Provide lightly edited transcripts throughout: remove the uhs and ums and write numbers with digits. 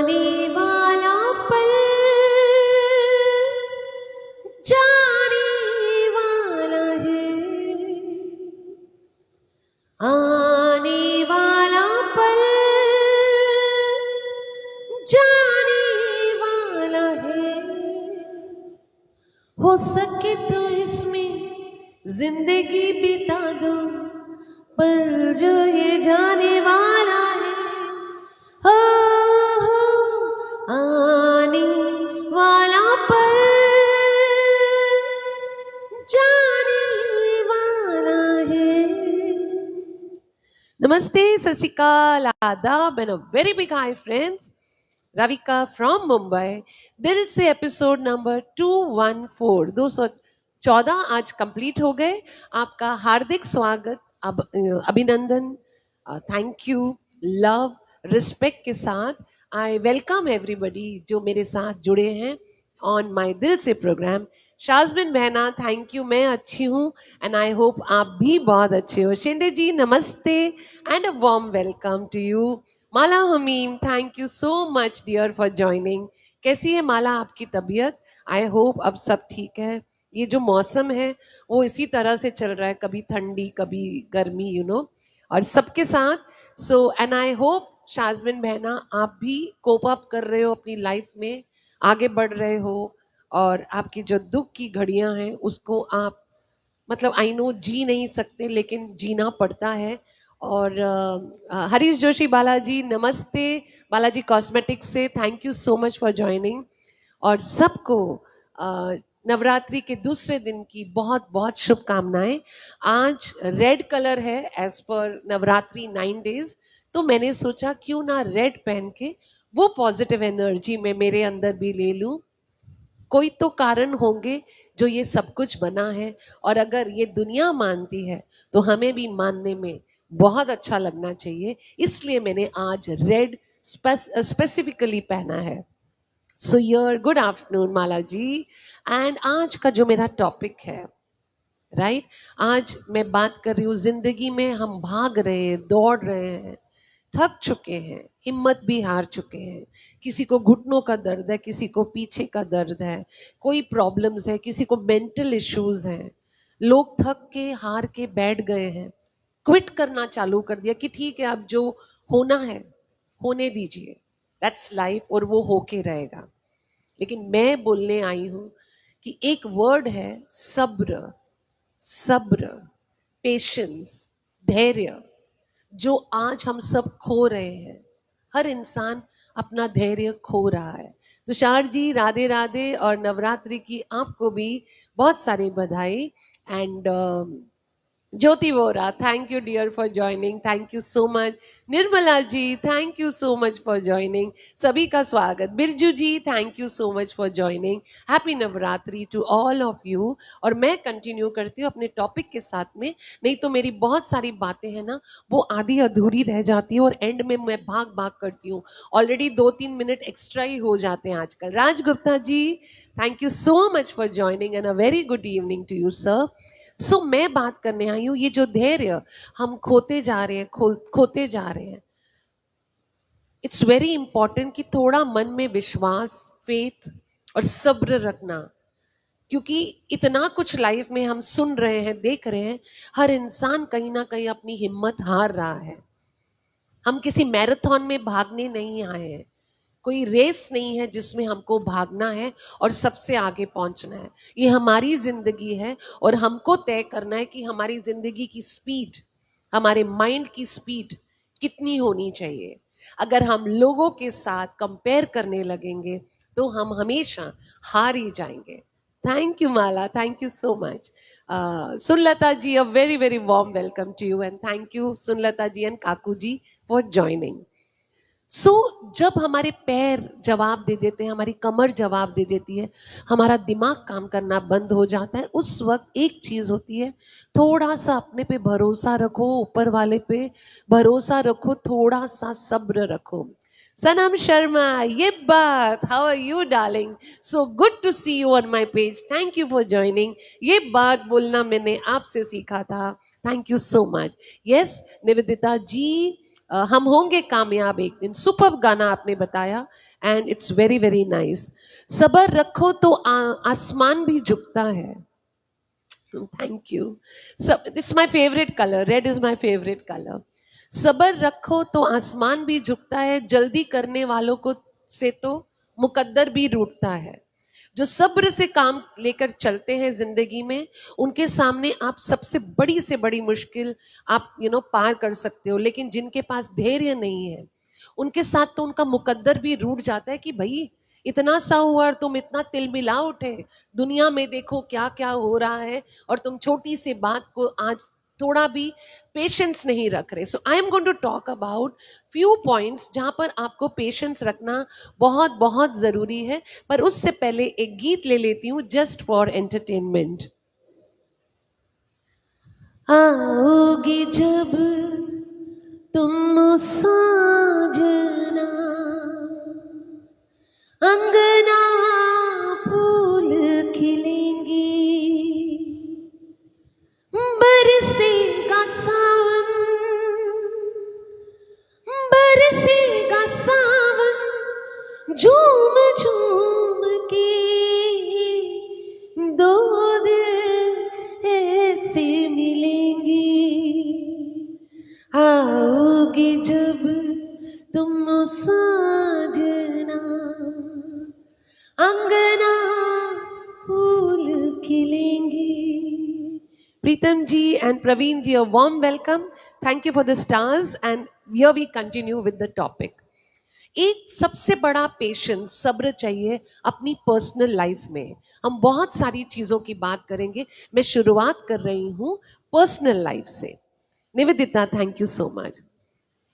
आने वाला पल जाने वाला है, आने वाला पल जाने वाला है। हो सके तो इसमें जिंदगी बिता दो, पल जो ये जाने वाला है। हो आने वाला पल जाने वाला है। नमस्ते, सत श्री अकाल, आदाब and a very big hi friends. Ravika from Mumbai. दिल से एपिसोड नंबर 214 आज कंप्लीट हो गए। आपका हार्दिक स्वागत, अभिनंदन, थैंक यू, लव, रिस्पेक्ट के साथ आई वेलकम एवरीबडी जो मेरे साथ जुड़े हैं ऑन माय दिल से प्रोग्राम। शाजबिन बहना, थैंक यू, मैं अच्छी हूँ एंड आई होप आप भी बहुत अच्छे हो। शिंदे जी नमस्ते and a warm welcome to you. Mala Hamim, thank you so much dear for joining. कैसी है माला आपकी तबीयत? आई होप अब सब ठीक है। ये जो मौसम है वो इसी तरह से चल रहा है, कभी ठंडी कभी गर्मी, और सबके साथ। सो एंड आई होप शाजबिन बहना आप भी कोप अप कर रहे हो अपनी लाइफ में, आगे बढ़ रहे हो, और आपकी जो दुख की घड़ियां हैं उसको आप मतलब आई नो जी नहीं सकते लेकिन जीना पड़ता है। और हरीश जोशी बालाजी नमस्ते, बालाजी कॉस्मेटिक्स से thank you so much for joining. और सबको नवरात्रि के दूसरे दिन की बहुत बहुत शुभकामनाएं। आज रेड कलर है एज पर नवरात्रि 9 days, तो मैंने सोचा क्यों ना रेड पहन के वो पॉजिटिव एनर्जी में मेरे अंदर भी ले लूं। कोई तो कारण होंगे जो ये सब कुछ बना है, और अगर ये दुनिया मानती है तो हमें भी मानने में बहुत अच्छा लगना चाहिए। इसलिए मैंने आज रेड स्पेसिफिकली पहना है। So your good afternoon Mala ji. And आज का जो मेरा टॉपिक है, राइट, आज मैं बात कर रही हूँ, जिंदगी में हम भाग रहे हैं, दौड़ रहे हैं, थक चुके हैं, हिम्मत भी हार चुके हैं। किसी को घुटनों का दर्द है, किसी को पीछे का दर्द है, कोई प्रॉब्लम्स है, किसी को मेंटल इश्यूज हैं। लोग थक के हार के बैठ गए हैं, क्विट करना चालू कर दिया कि ठीक है अब जो होना है होने दीजिए, दैट्स लाइफ, और वो होके रहेगा। लेकिन मैं बोलने आई हूं कि एक वर्ड है सब्र। सब्र, पेशेंस, धैर्य, जो आज हम सब खो रहे हैं। हर इंसान अपना धैर्य खो रहा है। तुषार जी राधे राधे, और नवरात्रि की आपको भी बहुत सारी बधाई। And Jyoti Vora, thank you dear for joining, thank you so much. Nirmala ji, thank you so much for joining, सभी का स्वागत। Birju ji, thank you so much for joining. Happy Navratri to all of you. और मैं कंटिन्यू करती हूँ अपने टॉपिक के साथ में, नहीं तो मेरी बहुत सारी बातें हैं ना वो आधी अधूरी रह जाती है और एंड में मैं भाग भाग करती हूँ। ऑलरेडी 2-3 मिनट एक्स्ट्रा ही हो जाते हैं आजकल। Raj Gupta ji, thank you so much for joining and a very good evening to you sir. So मैं बात करने आई हूं, ये जो धैर्य हम खोते जा रहे हैं, खोते जा रहे हैं, इट्स वेरी इंपॉर्टेंट कि थोड़ा मन में विश्वास, फेथ और सब्र रखना। क्योंकि इतना कुछ लाइफ में हम सुन रहे हैं, देख रहे हैं, हर इंसान कहीं ना कहीं अपनी हिम्मत हार रहा है। हम किसी मैराथन में भागने नहीं आए हैं, कोई रेस नहीं है जिसमें हमको भागना है और सबसे आगे पहुंचना है। ये हमारी जिंदगी है और हमको तय करना है कि हमारी जिंदगी की स्पीड, हमारे माइंड की स्पीड कितनी होनी चाहिए। अगर हम लोगों के साथ कंपेयर करने लगेंगे तो हम हमेशा हार ही जाएंगे। Thank you Mala, thank you so much. Sunlata ji, a very very warm welcome to you and thank you Sunlata ji and Kaku ji for joining. So जब हमारे पैर जवाब दे देते हैं, हमारी कमर जवाब दे देती है, हमारा दिमाग काम करना बंद हो जाता है, उस वक्त एक चीज होती है, थोड़ा सा अपने पे भरोसा रखो, ऊपर वाले पे भरोसा रखो, थोड़ा सा सब्र रखो। सनम शर्मा, ये बात, how are you darling, so good to see you on my page, thank you for joining. ये बात बोलना मैंने आपसे सीखा था, thank you so much. Yes Nivedita ji, हम होंगे कामयाब एक दिन। सुपर गाना आपने बताया and it's very very nice. सबर रखो तो आसमान भी झुकता है। Thank you. सब this my favourite colour, red is my favourite colour. सबर रखो तो आसमान भी झुकता है, जल्दी करने वालों को से तो मुकद्दर भी रूठता है। जो सब्र से काम लेकर चलते हैं जिंदगी में, उनके सामने आप सबसे बड़ी से बड़ी मुश्किल आप पार कर सकते हो। लेकिन जिनके पास धैर्य नहीं है, उनके साथ तो उनका मुकद्दर भी रूठ जाता है कि भाई इतना सा हुआ और तुम इतना तिलमिला उठे, दुनिया में देखो क्या क्या हो रहा है और तुम छोटी सी बात को आज थोड़ा भी पेशेंस नहीं रख रहे। So I am going to talk about few points जहां पर आपको पेशेंस रखना बहुत बहुत जरूरी है। पर उससे पहले एक गीत ले लेती हूँ जस्ट फॉर एंटरटेनमेंट। आओगी जब तुम साजना, अंगना फूल खिलेंगी, बरसेगा सावन, बरसेगा सावन, झूम झूम के दो दिल ऐसे मिलेंगे। आओगी जब तुम साजना, अंगना फूल खिलेंगे। प्रीतम जी and Praveen ji, a warm welcome. Thank you for the stars and here we continue with the topic. एक सबसे बड़ा पेशेंस, सब्र चाहिए अपनी पर्सनल लाइफ में। हम बहुत सारी चीजों की बात करेंगे। मैं शुरुआत कर रही हूं पर्सनल लाइफ से। Nivedita, thank you so much.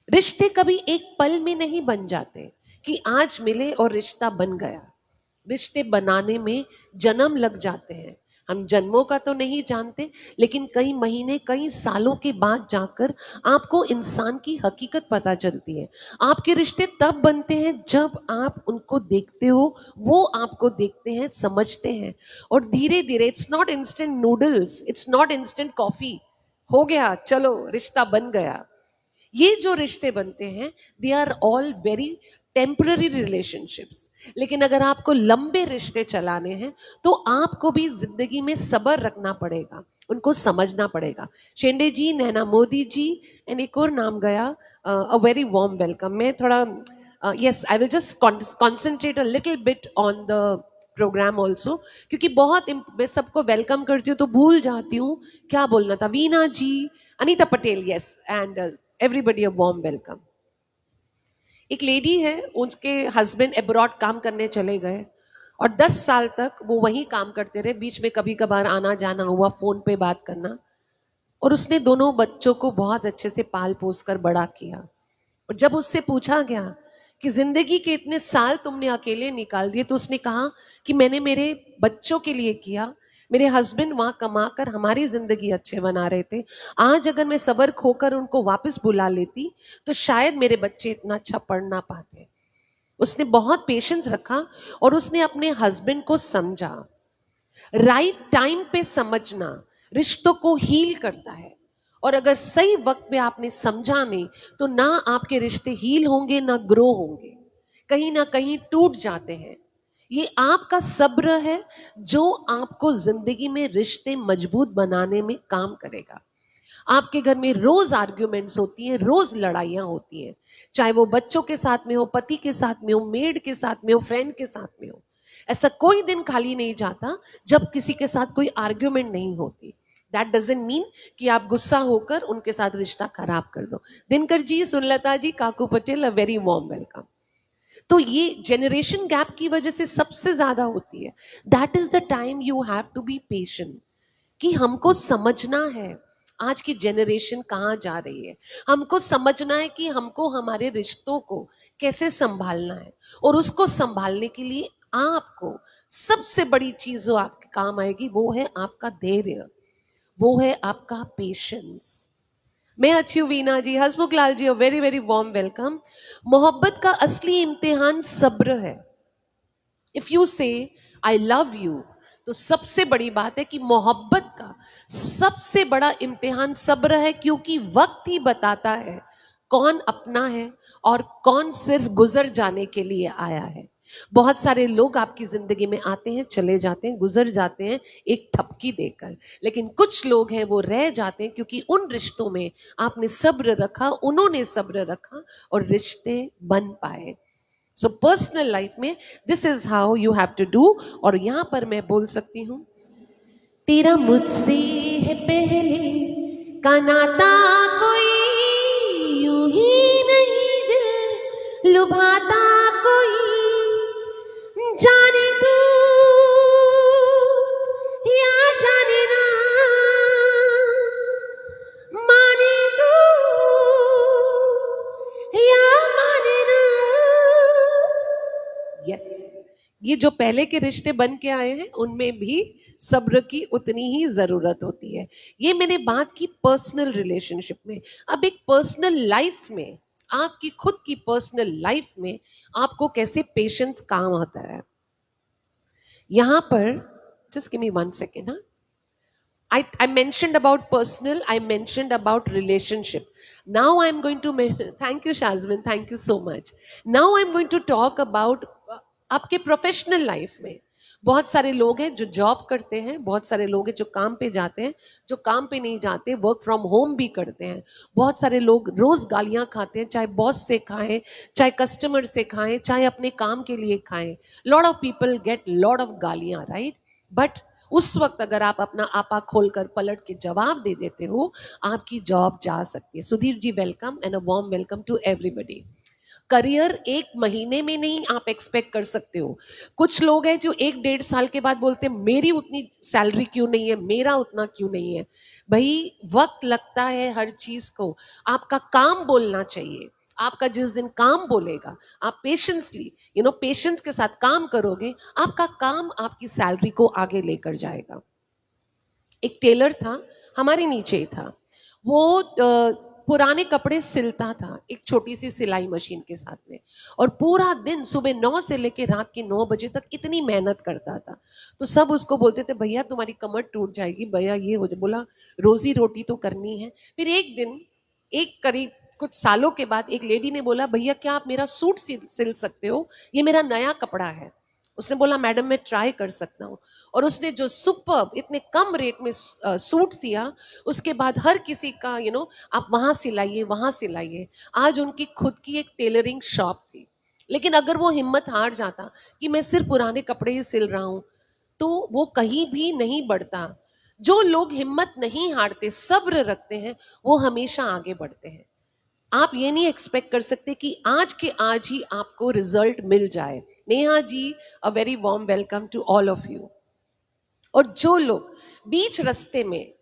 रिश्ते कभी एक पल में नहीं बन जाते कि आज मिले और रिश्ता बन गया। रिश्ते बनाने में जन्म लग जाते हैं। हम जन्मों का तो नहीं जानते, लेकिन कई महीने कई सालों के बाद जाकर आपको इंसान की हकीकत पता चलती है। आपके रिश्ते तब बनते हैं जब आप उनको देखते हो, वो आपको देखते हैं, समझते हैं। और धीरे धीरे, it's not instant noodles, it's not instant coffee, हो गया चलो रिश्ता बन गया। ये जो रिश्ते बनते हैं, they are all very temporary relationships. लेकिन अगर आपको लंबे रिश्ते चलाने हैं तो आपको भी जिंदगी में सब्र रखना पड़ेगा, उनको समझना पड़ेगा। शेंडे जी, नैना मोदी जी एंड एक और नाम गया, अ वेरी वार्म वेलकम। मैं थोड़ा yes, I will just concentrate a little bit on the programme also, क्योंकि मैं सबको वेलकम करती हूँ तो भूल जाती हूँ क्या बोलना था। Veena ji, Anita Patel, yes, and everybody a warm welcome. एक लेडी है, उसके हस्बैंड अब्रॉड काम करने चले गए और 10 साल तक वो वहीं काम करते रहे। बीच में कभी कभार आना जाना हुआ, फोन पे बात करना। और उसने दोनों बच्चों को बहुत अच्छे से पाल पोस कर बड़ा किया। और जब उससे पूछा गया कि जिंदगी के इतने साल तुमने अकेले निकाल दिए, तो उसने कहा कि मैंने मेरे बच्चों के लिए किया। मेरे हस्बैंड वहां कमाकर हमारी जिंदगी अच्छे बना रहे थे। आज अगर मैं सब्र खोकर उनको वापस बुला लेती तो शायद मेरे बच्चे इतना अच्छा पढ़ ना पाते। उसने बहुत पेशेंस रखा और उसने अपने हस्बैंड को समझा। राइट टाइम पे समझना रिश्तों को हील करता है। और अगर सही वक्त पे आपने समझा नहीं, तो ना आपके रिश्ते हील होंगे ना ग्रो होंगे, कहीं ना कहीं टूट जाते हैं। ये आपका सब्र है जो आपको जिंदगी में रिश्ते मजबूत बनाने में काम करेगा। आपके घर में रोज आर्ग्यूमेंट्स होती हैं, रोज लड़ाइयां होती हैं, चाहे वो बच्चों के साथ में हो, पति के साथ में हो, मेड के साथ में हो, फ्रेंड के साथ में हो। ऐसा कोई दिन खाली नहीं जाता जब किसी के साथ कोई आर्ग्यूमेंट नहीं होती। दैट डजंट मीन कि आप गुस्सा होकर उनके साथ रिश्ता खराब कर दो। Dinkar ji, Sunlata ji, Kaku Patel, a very warm welcome. तो ये जेनरेशन गैप की वजह से सबसे ज्यादा होती है। That is the time you have to be patient, कि हमको समझना है आज की जनरेशन कहाँ जा रही है। हमको समझना है कि हमको हमारे रिश्तों को कैसे संभालना है। और उसको संभालने के लिए आपको सबसे बड़ी चीज जो आपके काम आएगी वो है आपका धैर्य, वो है आपका पेशेंस। मैं अच्छी हूँ वीना जी, हसमुख Lal ji, very very warm welcome. मोहब्बत का असली इम्तिहान सब्र है। इफ यू से आई लव यू, तो सबसे बड़ी बात है कि मोहब्बत का सबसे बड़ा इम्तिहान सब्र है, क्योंकि वक्त ही बताता है कौन अपना है और कौन सिर्फ गुजर जाने के लिए आया है। बहुत सारे लोग आपकी जिंदगी में आते हैं, चले जाते हैं, गुजर जाते हैं एक थपकी देकर, लेकिन कुछ लोग हैं वो रह जाते हैं क्योंकि उन रिश्तों में आपने सब्र रखा, उन्होंने सब्र रखा और रिश्ते बन पाए। सो पर्सनल लाइफ में this is how you have to do. और यहां पर मैं बोल सकती हूं, तेरा मुझसे है पहले का नाता, कोई यूं ही नहीं दिल लुभाता, कोई जाने तू या जाने ना, माने तू या माने ना। यस, ये जो पहले के रिश्ते बन के आए हैं उनमें भी सब्र की उतनी ही जरूरत होती है। ये मैंने बात की पर्सनल रिलेशनशिप में। अब एक पर्सनल लाइफ में, आपकी खुद की पर्सनल लाइफ में आपको कैसे पेशेंस काम आता है। यहां पर just give me 1 second. I mentioned about personal, I mentioned about relationship. Now I'm going to, thank you Shazmin, thank you so much. Now I'm going to talk about आपके professional life में। बहुत सारे लोग हैं जो job करते हैं, बहुत सारे लोग हैं जो काम पे जाते हैं, जो काम पे नहीं जाते वर्क फ्रॉम होम भी करते हैं। बहुत सारे लोग रोज गालियां खाते हैं, चाहे बॉस से खाएं, चाहे कस्टमर से खाएं, चाहे अपने काम के लिए खाएं। Lot of people get lot of गालियां, राइट? बट उस वक्त अगर आप अपना आपा खोलकर पलट के जवाब दे देते हो, आपकी जॉब जा सकती है। Sudhir ji welcome and a warm welcome to everybody. Career 1 महीने में नहीं आप एक्सपेक्ट कर सकते हो। कुछ लोग हैं जो 1-1.5 साल के बाद बोलते हैं मेरी उतनी सैलरी क्यों नहीं है, मेरा उतना क्यों नहीं है। भाई वक्त लगता है हर चीज को। आपका काम बोलना चाहिए। आपका जिस दिन काम बोलेगा, आप पेशेंसली पेशेंस के साथ काम करोगे, आपका काम आपकी सैलरी को आगे लेकर जाएगा। एक टेलर था, हमारे नीचे ही था, वो पुराने कपड़े सिलता था एक छोटी सी सिलाई मशीन के साथ में, और पूरा दिन सुबह 9 से लेकर रात के 9 बजे तक इतनी मेहनत करता था। तो सब उसको बोलते थे भैया तुम्हारी कमर टूट जाएगी, भैया ये हो जाए। बोला रोजी रोटी तो करनी है। फिर एक दिन, एक करीब कुछ सालों के बाद, एक लेडी ने बोला भैया क्या आप मेरा सूट सिल सकते हो, ये मेरा नया कपड़ा है। उसने बोला मैडम मैं ट्राई कर सकता हूँ। और उसने जो सुपर्ब इतने कम रेट में सूट सिया, उसके बाद हर किसी का आप वहां सिलाइए वहां सिलाइए। आज उनकी खुद की एक टेलरिंग शॉप थी। लेकिन अगर वो हिम्मत हार जाता कि मैं सिर्फ पुराने कपड़े ही सिल रहा हूं, तो वो कहीं भी नहीं बढ़ता। जो लोग हिम्मत नहीं हारते, सब्र रखते हैं, वो हमेशा आगे बढ़ते हैं। आप ये नहीं एक्सपेक्ट कर सकते कि आज के आज ही आपको रिजल्ट मिल जाए। Neha ji, a very warm welcome to all of you. और जो लोग बीच रास्ते में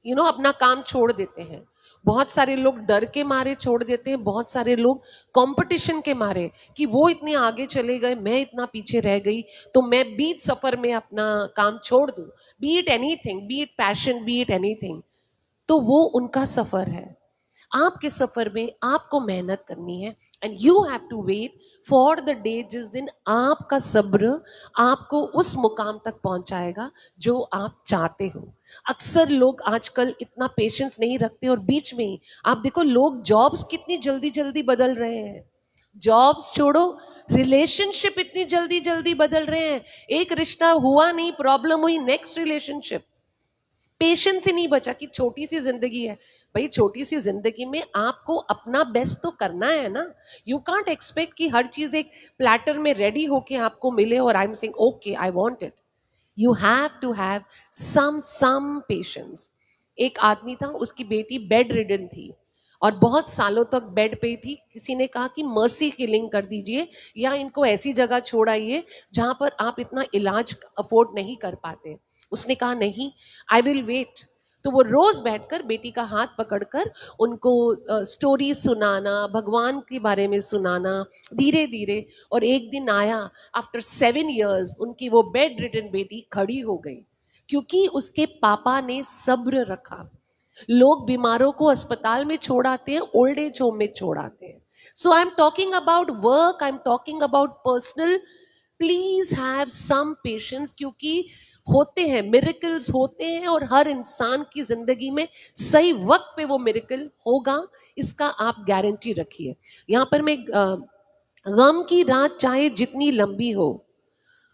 अपना काम छोड़ देते हैं, बहुत सारे लोग डर के मारे छोड़ देते हैं, बहुत सारे लोग कंपटीशन के मारे कि वो इतने आगे चले गए, मैं इतना पीछे रह गई, तो मैं बीच सफर में अपना काम छोड़ दूं। B it anything, B it passion, B it anything, तो वो उनका सफर है। आपके सफर में आपको मेहनत करनी है, and you have to wait for the day जिस दिन आपका सब्र आपको उस मुकाम तक पहुंचाएगा जो आप चाहते हो। अक्सर लोग आजकल इतना पेशेंस नहीं रखते, और बीच में ही आप देखो लोग जॉब्स कितनी जल्दी जल्दी बदल रहे हैं। जॉब्स छोड़ो, रिलेशनशिप इतनी जल्दी जल्दी बदल रहे हैं। एक रिश्ता हुआ नहीं, प्रॉब्लम हुई, नेक्स्ट रिलेशनशिप। पेशेंस ही नहीं बचा कि छोटी सी जिंदगी है। भाई छोटी सी जिंदगी में आपको अपना बेस्ट तो करना है ना। यू कांट एक्सपेक्ट कि हर चीज एक प्लेटर में रेडी होके आपको मिले और I am saying okay I want it. You have to have some patience. एक आदमी था, उसकी बेटी बेड रिडन थी और बहुत सालों तक बेड पे थी। किसी ने कहा कि मर्सी किलिंग कर दीजिए या इनको ऐसी जगह छोड़ आइए जहां पर आप इतना इलाज अफोर्ड नहीं कर पाते। उसने कहा नहीं, आई विल वेट। तो वो रोज बैठकर बेटी का हाथ पकड़कर उनको स्टोरी सुनाना, भगवान के बारे में सुनाना, धीरे धीरे। और एक दिन आया, आफ्टर 7 years उनकी वो बेड रिडन बेटी खड़ी हो गई, क्योंकि उसके पापा ने सब्र रखा। लोग बीमारों को अस्पताल में छोड़ आते हैं, ओल्ड एज होम में छोड़ आते हैं। So I am talking about work, I am talking about personal. Please have some patience, क्योंकि होते हैं, मिरेकल्स होते हैं, और हर इंसान की जिंदगी में सही वक्त पे वो मिरेकल होगा, इसका आप गारंटी रखिए। यहाँ पर मैं गम की रात चाहे जितनी लंबी हो,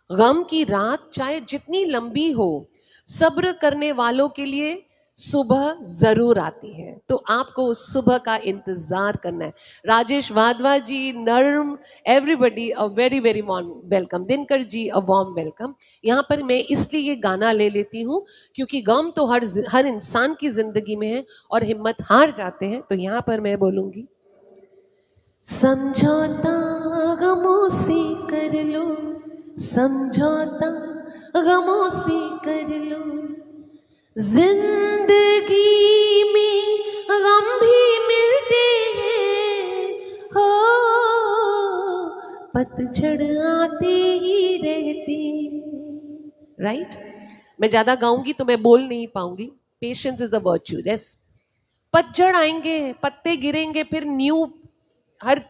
गम की रात चाहे जितनी लंबी हो, सब्र करने वालों के लिए सुबह जरूर आती है। तो आपको उस सुबह का इंतजार करना है। राजेश वाधवा जी, नर्म, everybody a very very warm welcome. Dinkar ji a warm welcome. यहाँ पर मैं इसलिए ये गाना ले लेती हूँ क्योंकि गम तो हर इंसान की जिंदगी में है और हिम्मत हार जाते हैं। तो यहाँ पर मैं बोलूंगी, समझौता गमों से कर लो, समझौता गमों से कर लो, जिंदगी में गम भी मिलते हैं, हो पतझड़ आते ही रहते। राइट? मैं ज्यादा गाऊंगी तो मैं बोल नहीं पाऊंगी। Patience is a virtue. Yes, पतझड़ आएंगे, पत्ते गिरेंगे, फिर न्यू, हर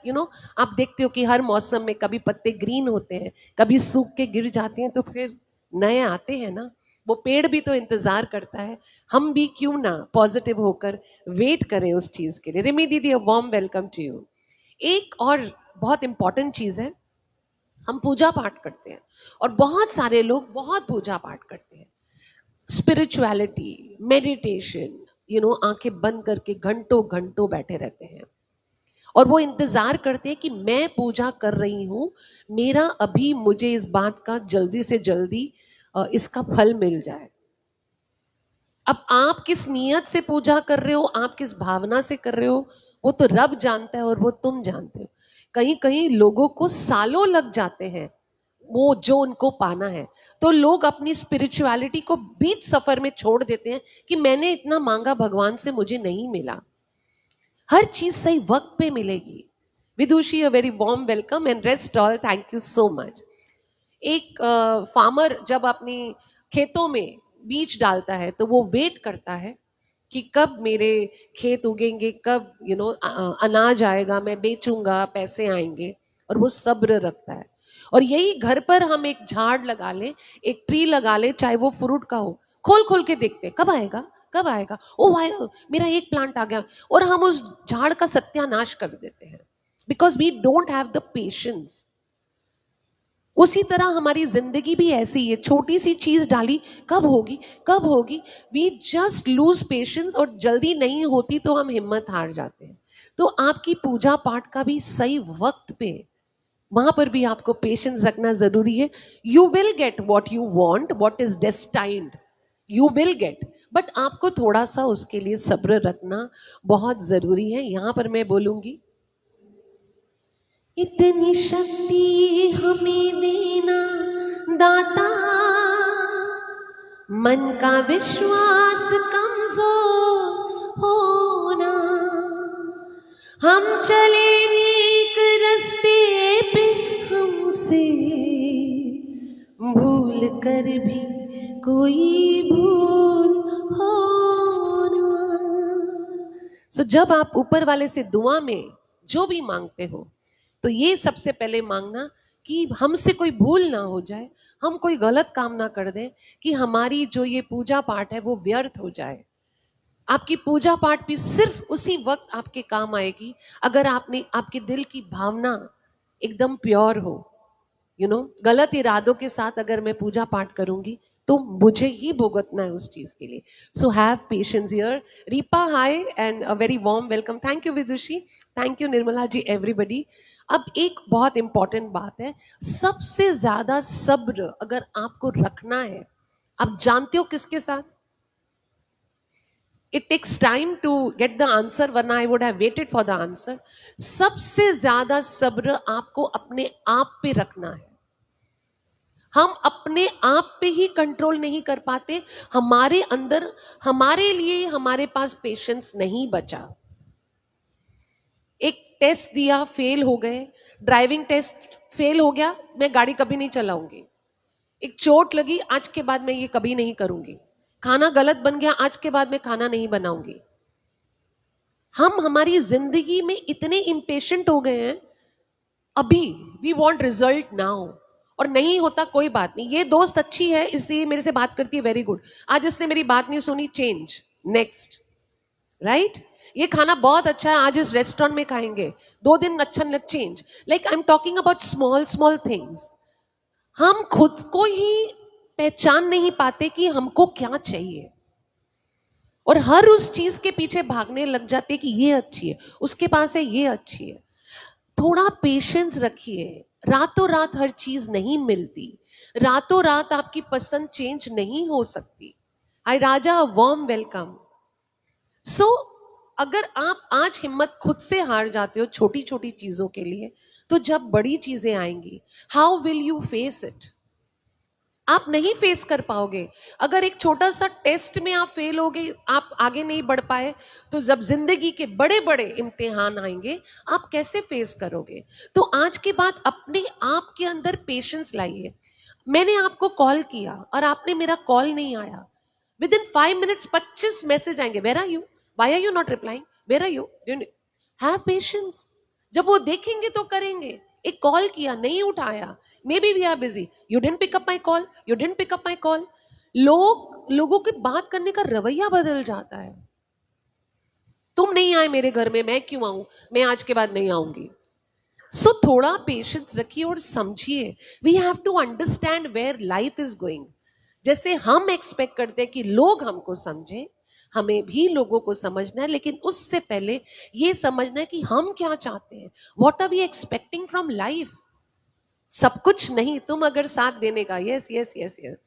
आप देखते हो कि हर मौसम में कभी पत्ते ग्रीन होते हैं, कभी सूख के गिर जाते हैं, तो फिर नए आते हैं ना। वो पेड़ भी तो इंतजार करता है, हम भी क्यों ना पॉजिटिव होकर वेट करें उस चीज के लिए। रिमी दीदी, a warm welcome to you. एक और बहुत इंपॉर्टेंट चीज है, हम पूजा पाठ करते हैं और बहुत सारे लोग बहुत पूजा पाठ करते हैं, स्पिरिचुअलिटी, मेडिटेशन, आंखें बंद करके घंटों घंटों बैठे रहते हैं और वो इंतजार करते हैं कि मैं पूजा कर रही हूं, मेरा अभी मुझे इस बात का जल्दी से जल्दी इसका फल मिल जाए। अब आप किस नियत से पूजा कर रहे हो, आप किस भावना से कर रहे हो, वो तो रब जानता है और वो तुम जानते हो। कहीं कहीं लोगों को सालों लग जाते हैं वो जो उनको पाना है, तो लोग अपनी स्पिरिचुअलिटी को बीच सफर में छोड़ देते हैं कि मैंने इतना मांगा भगवान से, मुझे नहीं मिला। हर चीज सही वक्त पे मिलेगी। Vidushi, a very warm welcome and rest all, thank you so much. एक फार्मर जब अपनी खेतों में बीज डालता है तो वो वेट करता है कि कब मेरे खेत उगेंगे, कब अनाज आएगा, मैं बेचूंगा, पैसे आएंगे, और वो सब्र रखता है। और यही घर पर हम एक झाड़ लगा लें, एक ट्री लगा लें, चाहे वो फ्रूट का हो, खोल खोल के देखते हैं, कब आएगा, कब आएगा, ओ भाई मेरा एक प्लांट आ गया, और हम उस झाड़ का सत्यानाश कर देते हैं because we don't have the patience. उसी तरह हमारी जिंदगी भी ऐसी है, छोटी सी चीज डाली, कब होगी, कब होगी, वी जस्ट लूज पेशेंस, और जल्दी नहीं होती तो हम हिम्मत हार जाते हैं। तो आपकी पूजा पाठ का भी सही वक्त पे, वहां पर भी आपको पेशेंस रखना जरूरी है। You will get what you want, what is destined, you will get, but आपको थोड़ा सा उसके लिए सब्र रखना बहुत जरूरी है। यहां पर मैं बोलूंगी, इतनी शक्ति हमें देना दाता, मन का विश्वास कमजोर होना, हम चले नेक रास्ते पे, हमसे भूल कर भी कोई भूल होना। सो जब आप ऊपर वाले से दुआ में जो भी मांगते हो, तो ये सबसे पहले मांगना कि हमसे कोई भूल ना हो जाए, हम कोई गलत काम ना कर दें, कि हमारी जो ये पूजा पाठ है वो व्यर्थ हो जाए। आपकी पूजा पाठ भी सिर्फ उसी वक्त आपके काम आएगी अगर आपने, आपके दिल की भावना एकदम प्योर हो। गलत इरादों के साथ अगर मैं पूजा पाठ करूंगी तो मुझे ही भुगतना है उस चीज के लिए। So have patience here. Ripa, hi and a very warm welcome. Thank you Vidushi, thank you Nirmala ji, everybody. अब एक बहुत इंपॉर्टेंट बात है, सबसे ज्यादा सब्र अगर आपको रखना है, आप जानते हो किसके साथ? It takes time to get the answer, वरना I would have waited for the answer. सबसे ज्यादा सब्र आपको अपने आप पे रखना है। हम अपने आप पे ही कंट्रोल नहीं कर पाते, हमारे अंदर, हमारे लिए हमारे पास पेशेंस नहीं बचा। एक टेस्ट दिया, फेल हो गए, ड्राइविंग टेस्ट फेल हो गया, मैं गाड़ी कभी नहीं चलाऊंगी। एक चोट लगी, आज के बाद मैं ये कभी नहीं करूंगी। खाना गलत बन गया, आज के बाद मैं खाना नहीं बनाऊंगी। हम हमारी जिंदगी में इतने इम्पेशेंट हो गए हैं, अभी वी वांट रिजल्ट नाउ, और नहीं होता कोई बात नहीं, ये दोस्त अच्छी है इसलिए मेरे से बात करती है, वेरी गुड। आज इसने मेरी बात नहीं सुनी, चेंज, नेक्स्ट, राइट। ये खाना बहुत अच्छा है, आज इस रेस्टोरेंट में खाएंगे, 2 दिन अच्छा लग, change. Like I am talking about small small things. हम खुद को ही पहचान नहीं पाते कि हमको क्या चाहिए, और हर उस चीज के पीछे भागने लग जाते कि ये अच्छी है, उसके पास है ये अच्छी है। थोड़ा पेशेंस रखिए, रातों रात हर चीज नहीं मिलती, रातों रात आपकी पसंद चेंज नहीं हो सकती। हाय राजा, वार्म वेलकम। सो अगर आप आज हिम्मत खुद से हार जाते हो छोटी छोटी चीजों के लिए, तो जब बड़ी चीजें आएंगी, how will you face it? आप नहीं फेस कर पाओगे। अगर एक छोटा सा टेस्ट में आप फेल हो गए, आप आगे नहीं बढ़ पाए, तो जब जिंदगी के बड़े बड़े इम्तिहान आएंगे, आप कैसे फेस करोगे? तो आज के बाद अपने आप के अंदर पेशेंस लाइए। मैंने आपको कॉल किया और आपने मेरा कॉल नहीं आया, विद इन 5 मिनट्स 25 मैसेज आएंगे, where are you, why are you not replying, where are you, have patience. जब वो देखेंगे तो करेंगे। एक कॉल किया, नहीं उठाया, maybe we are busy, you didn't pick up my call, you didn't pick up my call. लोगों की बात करने का रवैया बदल जाता है। तुम नहीं आए मेरे घर में, मैं क्यों आऊं, मैं आज के बाद नहीं आऊंगी। सो थोड़ा पेशेंस रखिए और समझिए। We have to understand where life is going. जैसे हम एक्सपेक्ट करते हैं कि लोग हमको समझें, हमें भी लोगों को समझना है, लेकिन उससे पहले ये समझना है कि हम क्या चाहते हैं, what are we expecting from life. सब कुछ नहीं, तुम अगर साथ देने का, yes yes yes yes.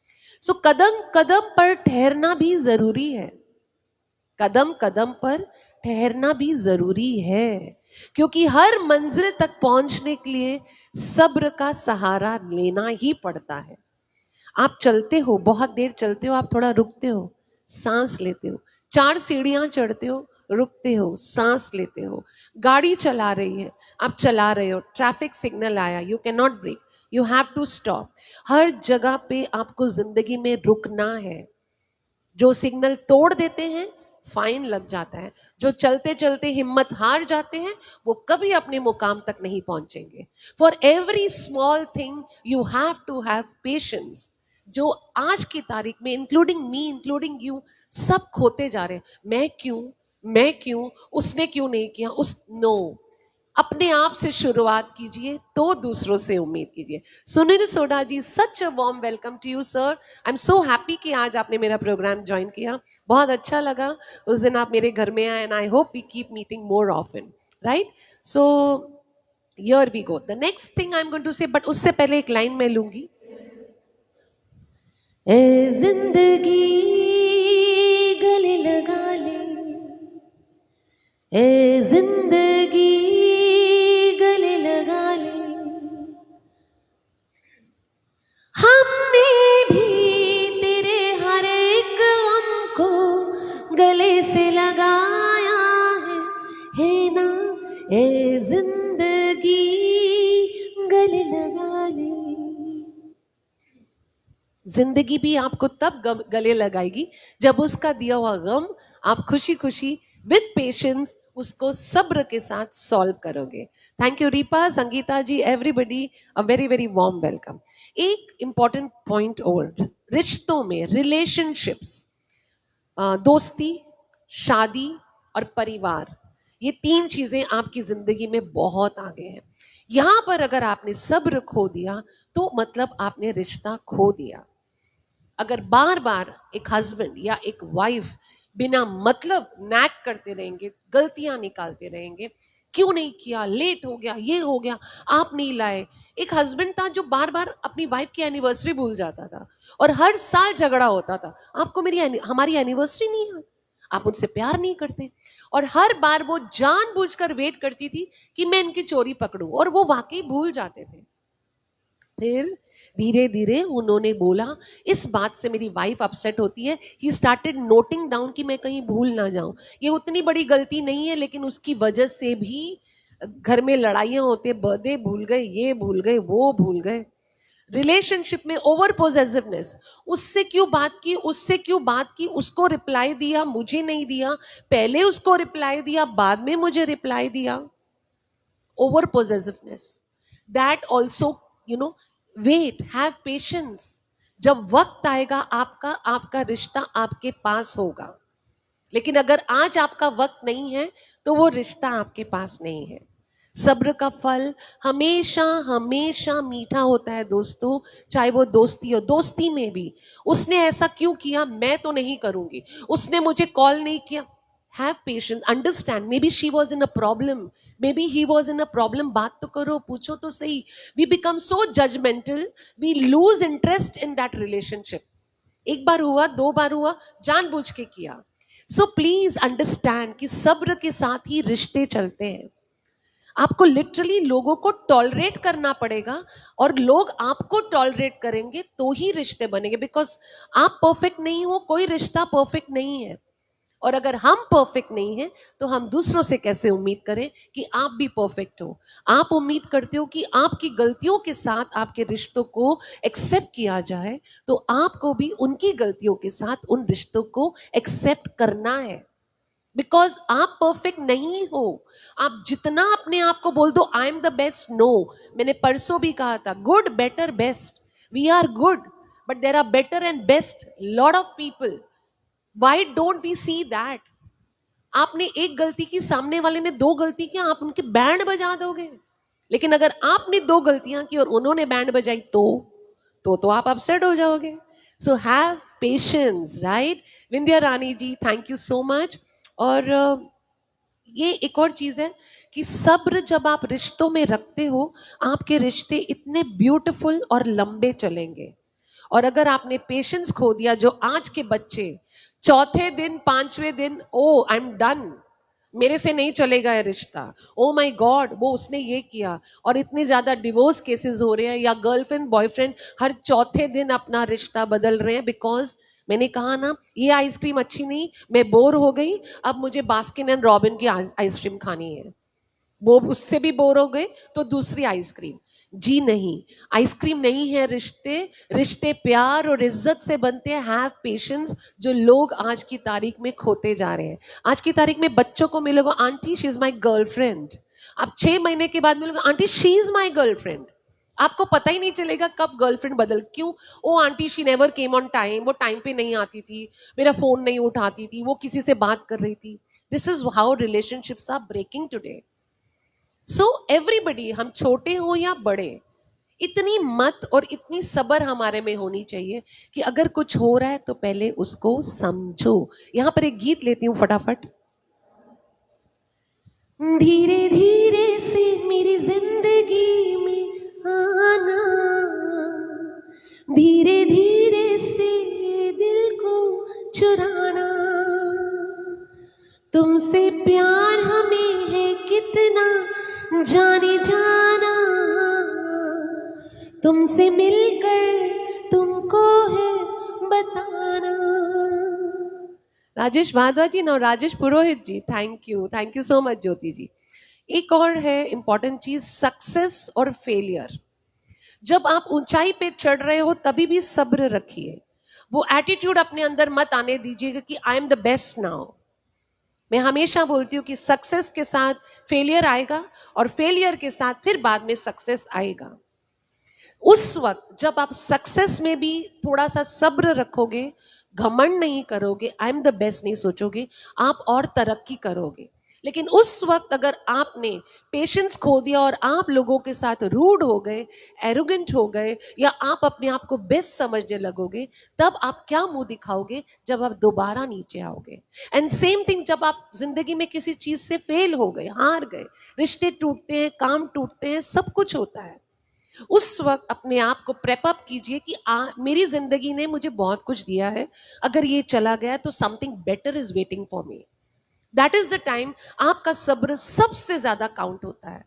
So कदम कदम पर ठहरना भी जरूरी है, कदम कदम पर ठहरना भी जरूरी है, क्योंकि हर मंजिल तक पहुंचने के लिए सब्र का सहारा लेना ही पड़ता है। आप चलते हो, बहुत देर चलते हो, आप थोड़ा रुकते हो, सांस लेते हो, 4 सीढ़ियां चढ़ते हो, रुकते हो, सांस लेते हो। गाड़ी चला रही है, आप चला रहे हो, ट्रैफिक सिग्नल आया, you can not break, you have to stop. हर जगह पे आपको जिंदगी में रुकना है। जो सिग्नल तोड़ देते हैं, फाइन लग जाता है। जो चलते चलते हिम्मत हार जाते हैं, वो कभी अपने मुकाम तक नहीं पहुंचेंगे। For every small thing you have to have patience. जो आज की तारीख में, इंक्लूडिंग मी, इंक्लूडिंग यू, सब खोते जा रहे हैं। मैं क्यों, उसने क्यों नहीं किया, उस नो। अपने आप से शुरुआत कीजिए तो दूसरों से उम्मीद कीजिए। Sunil Soda ji, such a warm welcome to you sir. I am so happy कि आज आपने मेरा प्रोग्राम ज्वाइन किया, बहुत अच्छा लगा। उस दिन आप मेरे घर में आए, and I hope we keep meeting more often, right. So here we go, the next thing I am going to say, but उससे पहले एक लाइन मैं लूंगी। ए जिंदगी गले लगा ले, ए जिंदगी गले लगा ले, हमने भी तेरे हर एक गम को गले से लगाया है ना। ए जिंदगी गले लगा ले। जिंदगी भी आपको तब गले लगाएगी जब उसका दिया हुआ गम आप खुशी खुशी विद पेशेंस उसको सब्र के साथ सॉल्व करोगे। Thank you Ripa, Sangeeta ji, everybody a very very warm welcome. एक इंपॉर्टेंट पॉइंट और, रिश्तों में, रिलेशनशिप्स, दोस्ती, शादी और परिवार, ये 3 चीजें आपकी जिंदगी में बहुत आगे हैं। यहां पर अगर आपने सब्र खो दिया तो मतलब आपने रिश्ता खो दिया। अगर बार बार एक हस्बैंड या एक वाइफ बिना मतलब नैक करते रहेंगे, गलतियां निकालते रहेंगे, क्यों नहीं किया, लेट हो गया, ये हो गया, आप नहीं लाए। एक हस्बैंड था जो बार बार अपनी वाइफ की एनिवर्सरी भूल जाता था और हर साल झगड़ा होता था, आपको हमारी एनिवर्सरी नहीं है, आप मुझसे प्यार नहीं करते। और हर बार वो जानबूझकर वेट करती थी कि मैं इनकी चोरी पकड़ूं, और वो वाकई भूल जाते थे। फिर धीरे धीरे उन्होंने बोला, इस बात से मेरी वाइफ अपसेट होती है, ही स्टार्टेड नोटिंग डाउन कि मैं कहीं भूल ना जाऊं। ये उतनी बड़ी गलती नहीं है, लेकिन उसकी वजह से भी घर में लड़ाइयां होती है, बर्थडे भूल गए, ये भूल गए, वो भूल गए। रिलेशनशिप में ओवर पोजेसिवनेस, उससे क्यों बात की, उससे क्यों बात की, उसको रिप्लाई दिया, मुझे नहीं दिया, पहले उसको रिप्लाई दिया, बाद में मुझे रिप्लाई दिया। Over possessiveness, that also, you know, wait, have patience. जब वक्त आएगा आपका, आपका रिश्ता आपके पास होगा। लेकिन अगर आज आपका वक्त नहीं है तो वो रिश्ता आपके पास नहीं है। सब्र का फल हमेशा हमेशा मीठा होता है दोस्तों, चाहे वो दोस्ती हो। दोस्ती में भी उसने ऐसा क्यों किया, मैं तो नहीं करूंगी, उसने मुझे कॉल नहीं किया। Have patience, understand, maybe she was in a problem, maybe he was in a problem. बात तो करो, पूछो तो सही। We become so judgmental, we lose interest in that relationship. एक बार हुआ, दो बार हुआ, जानबूझ के किया। सो प्लीज अंडरस्टैंड कि सब्र के साथ ही रिश्ते चलते हैं। आपको लिटरली लोगों को टॉलरेट करना पड़ेगा, और लोग आपको टॉलरेट करेंगे तो ही रिश्ते बनेंगे। बिकॉज आप परफेक्ट नहीं हो, कोई रिश्ता परफेक्ट नहीं है। और अगर हम परफेक्ट नहीं हैं तो हम दूसरों से कैसे उम्मीद करें कि आप भी परफेक्ट हो। आप उम्मीद करते हो कि आपकी गलतियों के साथ आपके रिश्तों को एक्सेप्ट किया जाए, तो आपको भी उनकी गलतियों के साथ उन रिश्तों को एक्सेप्ट करना है। बिकॉज आप परफेक्ट नहीं हो। आप जितना अपने आप को बोल दो I am the best, no. मैंने परसों भी कहा था, good better best, we are good, but there are better and best lot of people. Why don't we see that? आपने एक गलती की, सामने वाले ने दो गलती किया, आप उनके बैंड बजा दोगे। लेकिन अगर आपने दो गलतियां की और उन्होंने बैंड बजाई तो आप अपसेट हो जाओगे। So have patience, right? Vindhya Rani ji, thank you so much. और ये एक और चीज है कि सब्र जब आप रिश्तों में रखते हो, आपके रिश्ते इतने ब्यूटीफुल और लंबे चलेंगे। और अगर आपने पेशेंस खो दिया, जो आज के बच्चे चौथे दिन पांचवें दिन, ओ आई एम डन, मेरे से नहीं चलेगा ये रिश्ता, ओ माय गॉड वो उसने ये किया, और इतने ज्यादा डिवोर्स केसेस हो रहे हैं, या गर्लफ्रेंड बॉयफ्रेंड हर चौथे दिन अपना रिश्ता बदल रहे हैं। बिकॉज मैंने कहा ना, ये आइसक्रीम अच्छी नहीं, मैं बोर हो गई, अब मुझे बास्किन एंड रॉबिन की आइसक्रीम खानी है। वो उससे भी बोर हो गए तो दूसरी आइसक्रीम। जी नहीं, आइसक्रीम नहीं है रिश्ते। रिश्ते प्यार और इज्जत से बनते हैं। हैव पेशेंस, जो लोग आज की तारीख में खोते जा रहे हैं। आज की तारीख में बच्चों को मिलेगा aunty she is my girlfriend, आप 6 महीने के बाद मिलोगे aunty she is my girlfriend. आपको पता ही नहीं चलेगा कब गर्लफ्रेंड बदल, क्यों? Oh aunty she never came on time, वो टाइम पे नहीं आती थी, मेरा फोन नहीं उठाती थी, वो किसी से बात कर रही थी। This is how relationships are breaking today. So everybody, हम छोटे हो या बड़े, इतनी मत और इतनी सब्र हमारे में होनी चाहिए कि अगर कुछ हो रहा है तो पहले उसको समझो। यहां पर एक गीत लेती हूं फटाफट। धीरे धीरे से मेरी जिंदगी में आना, धीरे धीरे से दिल को चुराना, तुमसे प्यार हमें है कितना जाने जाना, तुमसे मिलकर तुमको है बताना। राजेश भारद्वाज जी, ना राजेश पुरोहित जी, थैंक यू सो मच ज्योति जी। एक और है इंपॉर्टेंट चीज, सक्सेस और फेलियर। जब आप ऊंचाई पे चढ़ रहे हो तभी भी सब्र रखिए। वो एटीट्यूड अपने अंदर मत आने दीजिएगा कि आई एम द बेस्ट नाउ। मैं हमेशा बोलती हूँ कि सक्सेस के साथ फेलियर आएगा, और फेलियर के साथ फिर बाद में सक्सेस आएगा। उस वक्त जब आप सक्सेस में भी थोड़ा सा सब्र रखोगे, घमंड नहीं करोगे, आई एम द बेस्ट नहीं सोचोगे, आप और तरक्की करोगे। लेकिन उस वक्त अगर आपने पेशेंस खो दिया और आप लोगों के साथ रूड हो गए, एरोगेंट हो गए, या आप अपने आप को बेस्ट समझने लगोगे, तब आप क्या मुंह दिखाओगे जब आप दोबारा नीचे आओगे। एंड सेम थिंग, जब आप जिंदगी में किसी चीज से फेल हो गए, हार गए, रिश्ते टूटते हैं, काम टूटते हैं, सब कुछ होता है, उस वक्त अपने आप को प्रेप अप कीजिए कि मेरी जिंदगी ने मुझे बहुत कुछ दिया है, अगर ये चला गया तो something better is waiting for me. That is the time आपका सब्र सबसे ज्यादा काउंट होता है।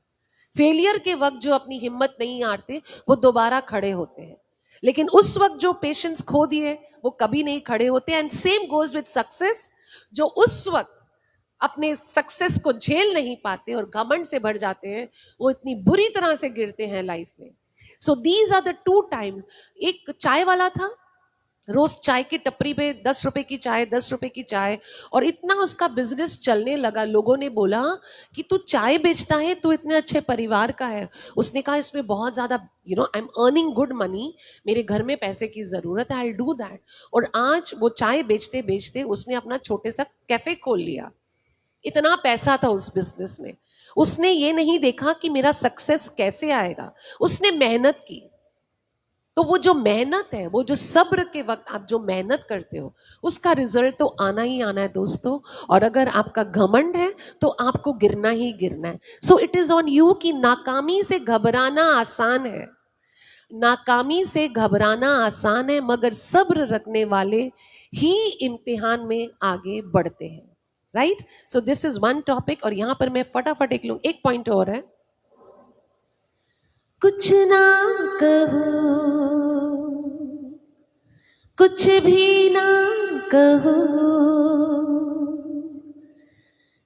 फेलियर के वक्त जो अपनी हिम्मत नहीं हारते वो दोबारा खड़े होते हैं, लेकिन उस वक्त जो पेशेंस खो दिए वो कभी नहीं खड़े होते। And same goes with success, जो उस वक्त अपने सक्सेस को झेल नहीं पाते और घमंड से भर जाते हैं, वो इतनी बुरी तरह से गिरते हैं लाइफ में। So these are the two times. एक चाय वाला था, रोज चाय की टपरी पे 10 रुपए की चाय, 10 रुपए की चाय, और इतना उसका बिजनेस चलने लगा। लोगों ने बोला कि तू चाय बेचता है, तू इतने अच्छे परिवार का है। उसने कहा इसमें बहुत ज्यादा I am earning good money, मेरे घर में पैसे की जरूरत है, आई डू दैट। और आज वो चाय बेचते बेचते उसने अपना छोटे सा कैफे खोल लिया। इतना पैसा था उस बिजनेस में। उसने ये नहीं देखा कि मेरा सक्सेस कैसे आएगा, उसने मेहनत की। तो वो जो मेहनत है, वो जो सब्र के वक्त आप जो मेहनत करते हो, उसका रिजल्ट तो आना ही आना है दोस्तों। और अगर आपका घमंड है तो आपको गिरना ही गिरना है। So it is on you कि नाकामी से घबराना आसान है, नाकामी से घबराना आसान है, मगर सब्र रखने वाले ही इम्तिहान में आगे बढ़ते हैं। Right? So this is one topic. और यहां पर मैं फटाफट एक पॉइंट और है। कुछ ना कहो, कुछ भी ना कहो,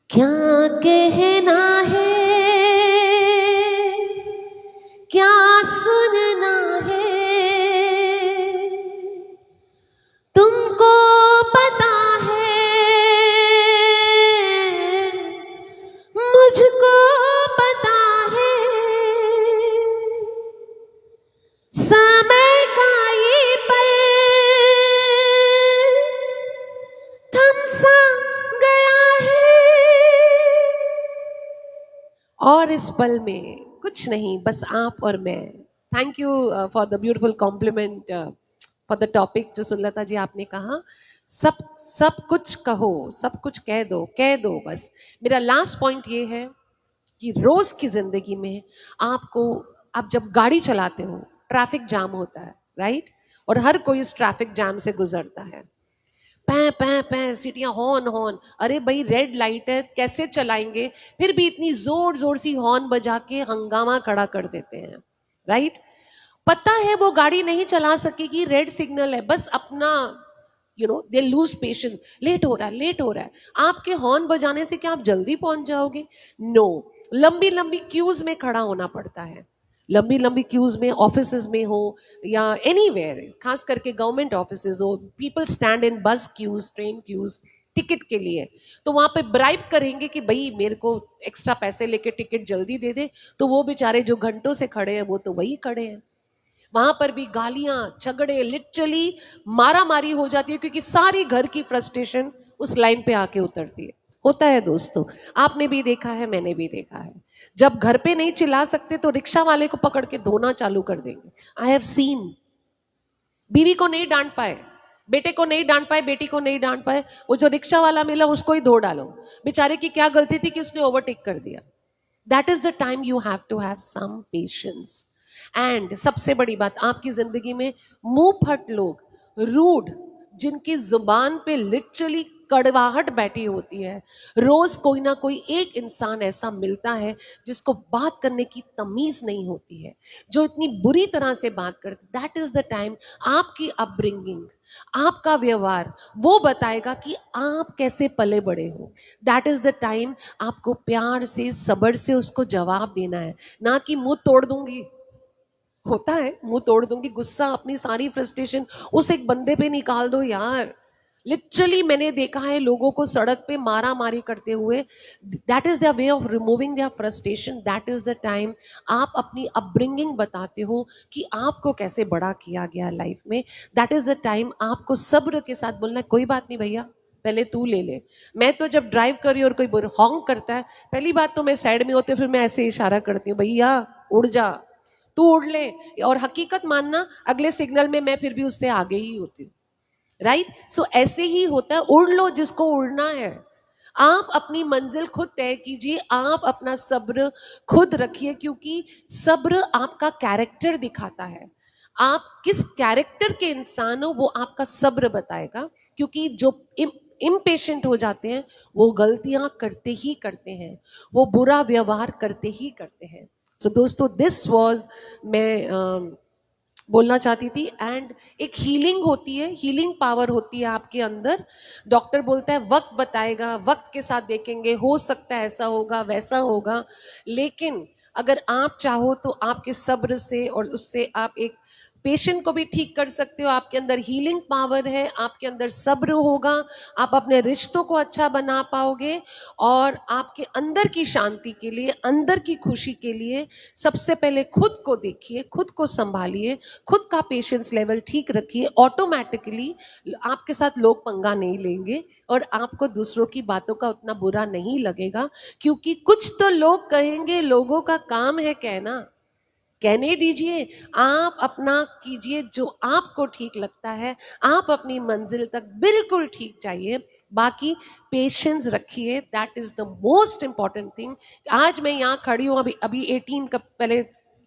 क्या कहना है, क्या सुनना है, तुमको पता है, मुझको पता है, समय का ये पल थम सा गया है, और इस पल में कुछ नहीं, बस आप और मैं। Thank you for the beautiful complement for the topic जो सुनलता जी आपने कहा। सब सब कुछ कहो, सब कुछ कह दो बस। मेरा लास्ट पॉइंट ये है कि रोज की जिंदगी में आपको, आप जब गाड़ी चलाते हो, ट्रैफिक जाम होता है, राइट? और हर कोई इस ट्रैफिक जाम से गुजरता है। पै पै पै सीटियां, हॉर्न हॉर्न। अरे भाई रेड लाइट है, कैसे चलाएंगे? फिर भी इतनी जोर जोर सी हॉर्न बजा के हंगामा खड़ा कर देते हैं, राइट? पता है वो गाड़ी नहीं चला सकेगी, रेड सिग्नल है, बस अपना दे लूज पेशेंस। लेट हो रहा है, लेट हो रहा है। आपके हॉर्न बजाने से क्या आप जल्दी पहुंच जाओगे? नो। लंबी लंबी क्यूज में खड़ा होना पड़ता है। लंबी लंबी क्यूज में, ऑफिसेज में हो या एनीवेयर, खास करके गवर्नमेंट ऑफिसेज हो, पीपल स्टैंड इन बस क्यूज, ट्रेन क्यूज टिकट के लिए। तो वहां पे ब्राइब करेंगे कि भाई मेरे को एक्स्ट्रा पैसे लेके टिकट जल्दी दे दे। तो वो बेचारे जो घंटों से खड़े हैं, वो तो वही खड़े हैं। वहां पर भी गालियां, झगड़े, लिटरली मारा मारी हो जाती है, क्योंकि सारी घर की फ्रस्ट्रेशन उस लाइन पे आके उतरती है। होता है दोस्तों, आपने भी देखा है, मैंने भी देखा है। जब घर पे नहीं चिल्ला सकते तो रिक्शा वाले को पकड़ के धोना चालू कर देंगे। I have seen. बीवी को नहीं डांट पाए, बेटे को नहीं डांट पाए, बेटी को नहीं डांट पाए, वो जो रिक्शा वाला मिला उसको ही धो डालो। बेचारे की क्या गलती थी कि उसने ओवरटेक कर दिया। That is the time you have to have some patience. And सबसे बड़ी बात, आपकी जिंदगी में मुंह फट लोग, रूड, जिनकी जुबान पे लिटरली कड़वाहट बैठी होती है, रोज कोई ना कोई एक इंसान ऐसा मिलता है जिसको बात करने की तमीज नहीं होती है, जो इतनी बुरी तरह से बात करते। दैट इज द टाइम आपकी अपब्रिंगिंग, आपका व्यवहार वो बताएगा कि आप कैसे पले बड़े हो। दैट इज द टाइम आपको प्यार से, सब्र से उसको जवाब देना है, ना कि मुंह तोड़ दूंगी। होता है मुंह तोड़ दूंगी, गुस्सा, अपनी सारी फ्रस्ट्रेशन उस एक बंदे पे निकाल दो यार। लिटरली मैंने देखा है लोगों को सड़क पे मारा मारी करते हुए। That is their way of removing their frustration. That is the time आप अपनी अपब्रिंगिंग बताते हो कि आपको कैसे बड़ा किया गया लाइफ में। दैट इज द टाइम आपको सब्र के साथ बोलना है, कोई बात नहीं भैया, पहले तू ले ले। मैं तो जब ड्राइव कर रही हूँ और कोई हॉन्क करता है, पहली बात तो मैं साइड में होते, फिर मैं ऐसे इशारा करती हूँ, भैया उड़ जा, तू उड़ ले। और हकीकत मानना, अगले सिग्नल में मैं फिर भी उससे आगे ही होती हूँ, राइट? सो ऐसे ही होता है, उड़ लो जिसको उड़ना है। आप अपनी मंजिल खुद तय कीजिए, आप अपना सब्र खुद रखिए, क्योंकि सब्र आपका कैरेक्टर दिखाता है। आप किस कैरेक्टर के इंसान हो वो आपका सब्र बताएगा। क्योंकि जो इम्पेशेंट हो जाते हैं वो गलतियां करते ही करते हैं, वो बुरा व्यवहार करते ही करते हैं। सो दोस्तों, दिस वॉज, मैं बोलना चाहती थी। एंड एक हीलिंग होती है, हीलिंग पावर होती है आपके अंदर। डॉक्टर बोलता है वक्त बताएगा, वक्त के साथ देखेंगे, हो सकता है ऐसा होगा वैसा होगा, लेकिन अगर आप चाहो तो आपके सब्र से और उससे आप एक पेशेंट को भी ठीक कर सकते हो, आपके अंदर हीलिंग पावर है, आपके अंदर सब्र होगा, आप अपने रिश्तों को अच्छा बना पाओगे, और आपके अंदर की शांति के लिए, अंदर की खुशी के लिए सबसे पहले खुद को देखिए, खुद को संभालिए, खुद का पेशेंस लेवल ठीक रखिए। ऑटोमेटिकली आपके साथ लोग पंगा नहीं लेंगे और आपको दूसरों की बातों का उतना बुरा नहीं लगेगा, क्योंकि कुछ तो लोग कहेंगे, लोगों का काम है कहना, कहने दीजिए। आप अपना कीजिए जो आपको ठीक लगता है, आप अपनी मंजिल तक बिल्कुल ठीक चाहिए, बाकी पेशेंस रखिए, that is the most important thing. आज मैं यहाँ खड़ी हूँ, अभी अभी 18 का पहले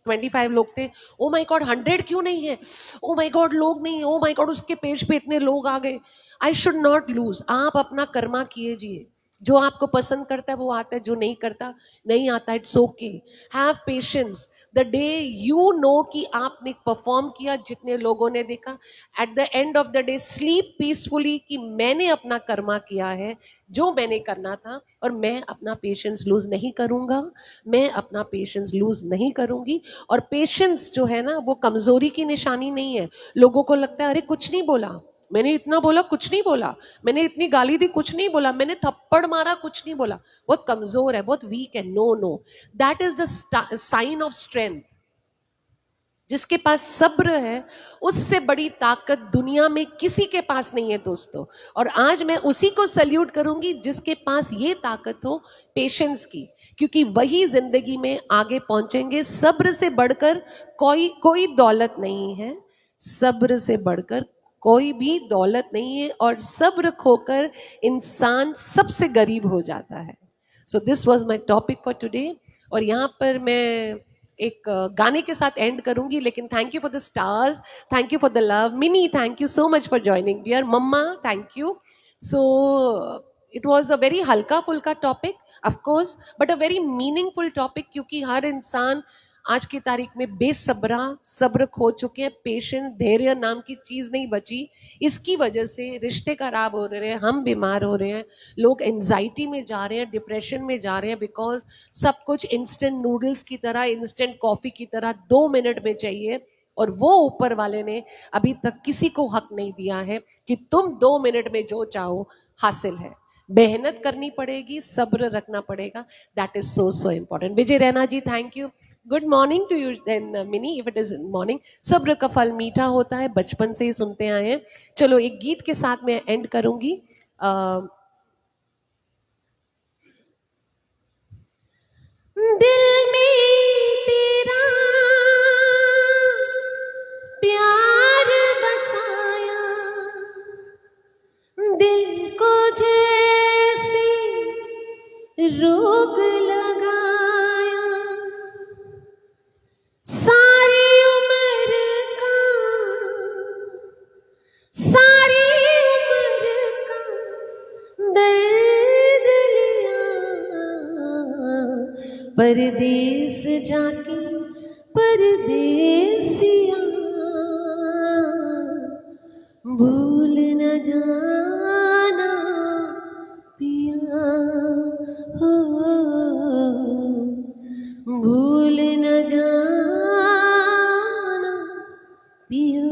25 लोग थे, ओ माय गॉड 100 क्यों नहीं है, ओ माय गॉड लोग नहीं है, ओ माय गॉड उसके पेज पे इतने लोग आ गए। I should not lose. आप अपना कर्मा कीजिए, जो आपको पसंद करता है वो आता है, जो नहीं करता नहीं आता, it's okay. Have patience. The day you know कि आपने परफॉर्म किया, जितने लोगों ने देखा, at the end of the day sleep peacefully कि मैंने अपना कर्मा किया है, जो मैंने करना था, और मैं अपना पेशेंस लूज नहीं करूंगा, मैं अपना पेशेंस लूज नहीं करूंगी। और पेशेंस जो है ना, वो कमजोरी की निशानी नहीं है। लोगों को लगता है अरे कुछ नहीं बोला, मैंने इतना बोला, कुछ नहीं बोला, मैंने इतनी गाली दी, कुछ नहीं बोला, मैंने थप्पड़ मारा, कुछ नहीं बोला, बहुत कमजोर है, बहुत वीक है। No no, that is the sign of strength. जिसके पास सब्र है, उससे बड़ी ताकत दुनिया में किसी के पास नहीं है दोस्तों। और आज मैं उसी को सल्यूट करूंगी जिसके पास ये ताकत हो, पेशेंस की, क्योंकि वही जिंदगी में आगे पहुंचेंगे। सब्र से बढ़कर कोई कोई दौलत नहीं है, सब्र से बढ़कर कोई भी दौलत नहीं है, और सब्र खोकर इंसान सबसे गरीब हो जाता है। So this was my topic for today. और यहाँ पर मैं एक गाने के साथ एंड करूंगी, लेकिन thank you for the stars, thank you for the love. Mini, thank you so much for joining. Dear mamma, thank you. So it was a very हल्का फुल्का topic, of course, but a very meaningful topic, क्योंकि हर इंसान आज की तारीख में बेसब्रा, सब्र खो चुके हैं। पेशेंस, धैर्य नाम की चीज नहीं बची। इसकी वजह से रिश्ते खराब हो रहे हैं, हम बीमार हो रहे हैं, लोग एंजाइटी में जा रहे हैं, डिप्रेशन में जा रहे हैं, बिकॉज सब कुछ इंस्टेंट नूडल्स की तरह, इंस्टेंट कॉफी की तरह 2 मिनट में चाहिए। और वो ऊपर वाले ने अभी तक किसी को हक नहीं दिया है कि तुम 2 मिनट में जो चाहो हासिल है। मेहनत करनी पड़ेगी, सब्र रखना पड़ेगा, that is so so important. Vijay Raina ji, thank you. Good morning to you then Mini, if it is morning. सब्र का फल मीठा होता है, बचपन से ही सुनते आए हैं। चलो एक गीत के साथ मैं एंड करूंगी। दिल में तेरा प्यार बसाया, दिल को जैसे रोग लगाया, सारी उम्र का, सारी उम्र का दर्द लिया, परदेस जाके परदेसिया, भूल न जाना पिया हो, भूल न जाना पिया।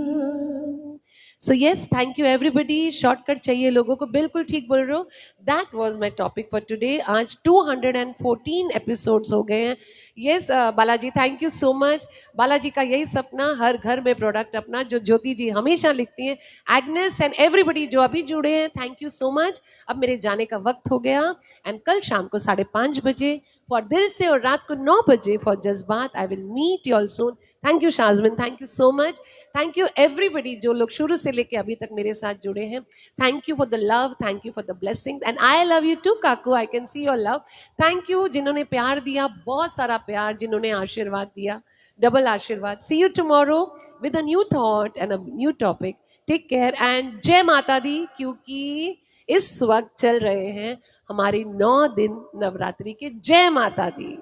So yes, thank you everybody. Shortcut चाहिए लोगों को, बिल्कुल ठीक बोल रहे हो। That was my topic for today. आज 214 एपिसोड्स हो गए हैं। Yes Balaji, thank you so much. Balaji का यही सपना, हर घर में प्रोडक्ट अपना, जो ज्योति जी हमेशा लिखती हैं। एग्नेस एंड एवरीबडी जो अभी जुड़े हैं, थैंक यू सो मच। अब मेरे जाने का वक्त हो गया, एंड कल शाम को 5:30 बजे फॉर दिल से, और रात को 9 बजे for Jazbaat. I will meet you all soon. Thank you Shazmin, thank you so much. Thank you everybody जो लोग शुरू से लेके अभी तक मेरे साथ जुड़े हैं। Thank you for the love, thank you for the blessings, and I love you too काकू, I can see your love. Thank you जिन्होंने प्यार दिया, बहुत सारा प्यार, जिन्होंने आशीर्वाद दिया, डबल आशीर्वाद। See you tomorrow with a new thought and a new topic. Take care and जय माता दी, क्योंकि इस वक्त चल रहे हैं हमारी 9 दिन नवरात्रि के। जय माता दी।